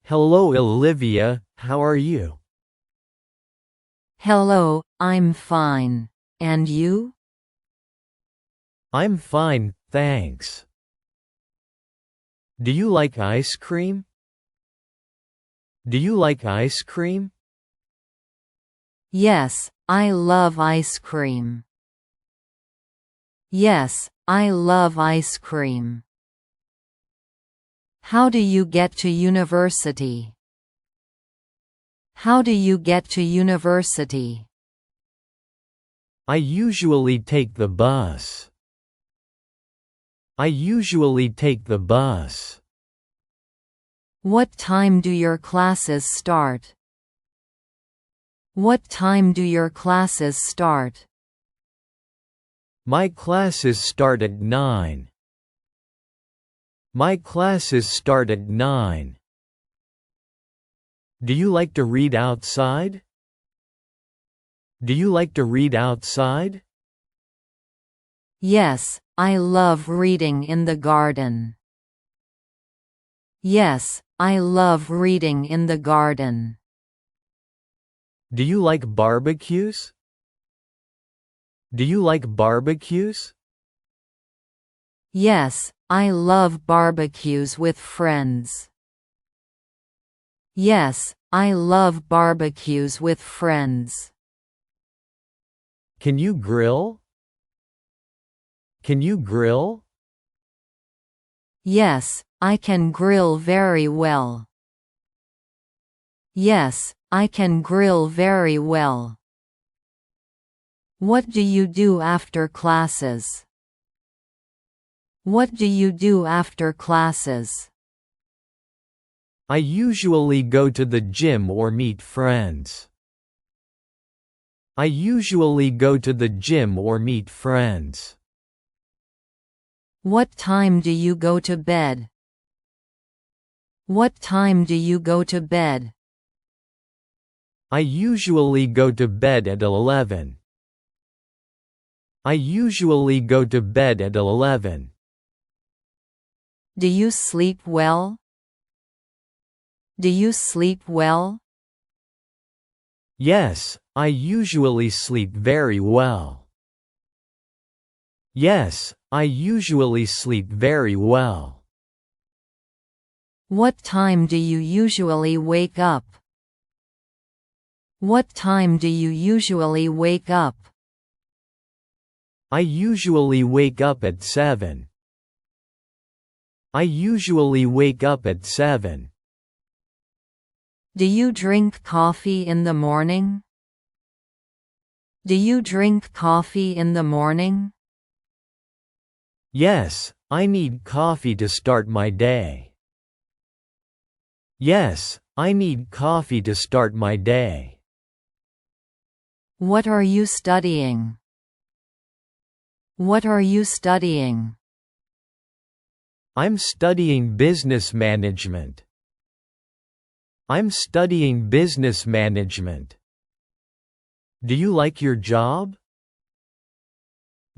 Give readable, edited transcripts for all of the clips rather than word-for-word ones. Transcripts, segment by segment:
Hello Olivia, how are you? Hello, I'm fine. And you? I'm fine, thanks. Do you like ice cream? Do you like ice cream? Yes, I love ice cream. Yes, I love ice cream. How do you get to university? How do you get to university? I usually take the bus. I usually take the bus. What time do your classes start? What time do your classes start? My classes start at 9. My classes start at 9. Do you like to read outside? Do you like to read outside? Yes, I love reading in the garden. Yes, I love reading in the garden. Do you like barbecues? Do you like barbecues? Yes, I love barbecues with friends. Yes, I love barbecues with friends. Can you grill? Can you grill? Yes, I can grill very well. Yes, I can grill very well. What do you do after classes? What do you do after classes? I usually go to the gym or meet friends. I usually go to the gym or meet friends. What time do you go to bed? What time do you go to bed? I usually go to bed at 11. I usually go to bed at 11. Do you sleep well? Do you sleep well? Yes, I usually sleep very well. Yes, I usually sleep very well. What time do you usually wake up? What time do you usually wake up? I usually wake up at 7. I usually wake up at 7. Do you drink coffee in the morning? Do you drink coffee in the morning? Yes, I need coffee to start my day. Yes, I need coffee to start my day. What are you studying? What are you studying? I'm studying business management. I'm studying business management. Do you like your job?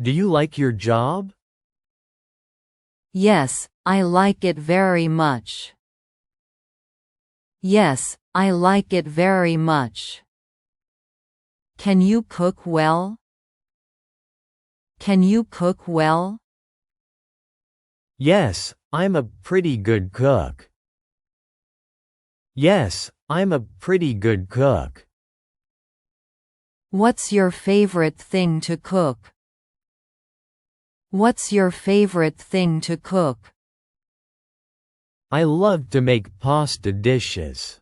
Do you like your job? Yes, I like it very much. Yes, I like it very much. Can you cook well? Can you cook well? Yes, I'm a pretty good cook. Yes, I'm a pretty good cook. What's your favorite thing to cook? What's your favorite thing to cook? I love to make pasta dishes.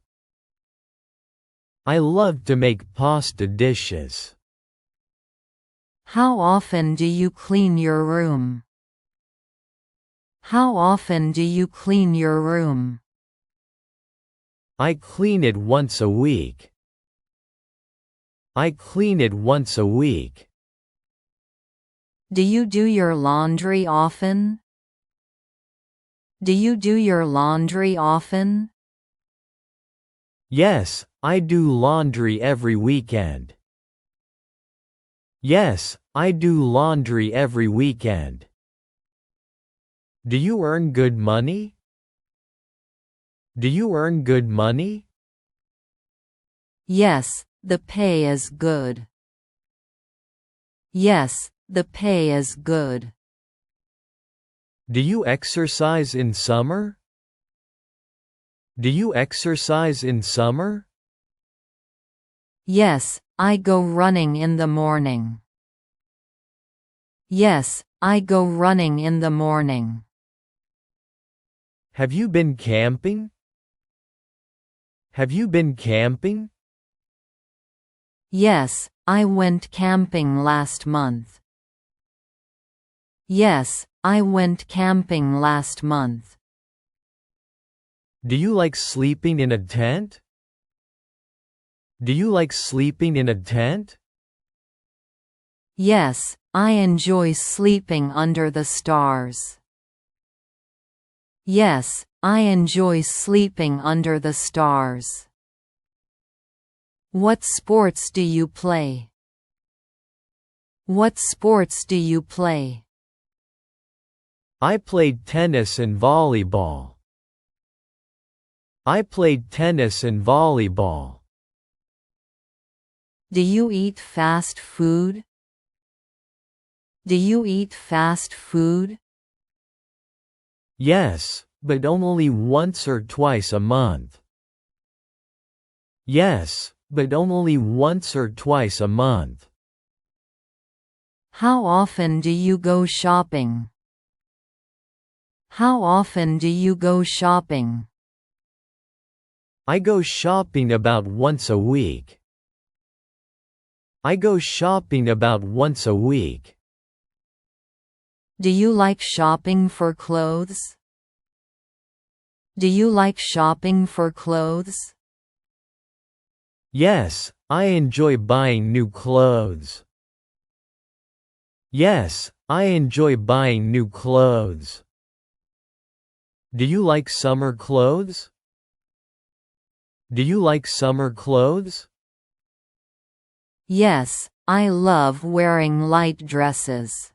I love to make pasta dishes. How often do you clean your room? How often do you clean your room? I clean it once a week. I clean it once a week. Do you do your laundry often? Do you do your laundry often? Yes, I do laundry every weekend. Yes, I do laundry every weekend. Do you earn good money? Do you earn good money? Yes, the pay is good. Yes, the pay is good. Do you exercise in summer? Do you exercise in summer? Yes, I go running in the morning. Yes, I go running in the morning. Have you been camping? Have you been camping? Yes, I went camping last month. Yes, I went camping last month. Do you like sleeping in a tent? Do you like sleeping in a tent? Yes, I enjoy sleeping under the stars. Yes, I enjoy sleeping under the stars. What sports do you play? What sports do you play? I played tennis and volleyball. I played tennis and volleyball. Do you eat fast food? Do you eat fast food? Yes, but only once or twice a month. Yes, but only once or twice a month. How often do you go shopping? How often do you go shopping? I go shopping about once a week. I go shopping about once a week. Do you like shopping for clothes? Do you like shopping for clothes? Yes, I enjoy buying new clothes. Yes, I enjoy buying new clothes. Do you like summer clothes? Do you like summer clothes? Yes, I love wearing light dresses.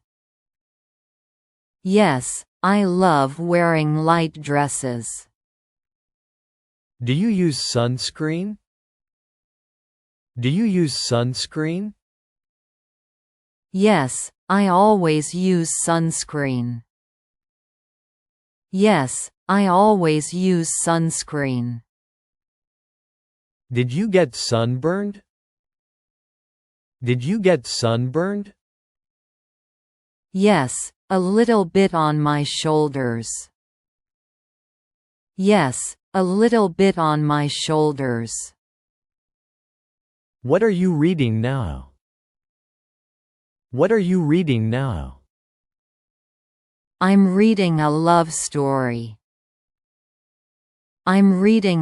Yes, I love wearing light dresses. Do you use sunscreen? Do you use sunscreen? Yes, I always use sunscreen. Yes, I always use sunscreen. Did you get sunburned? Did you get sunburned? Yes, a little bit on my shoulders. Yes, a little bit on my shoulders. What are you reading now? What are you reading now? I'm reading a love story. I'm reading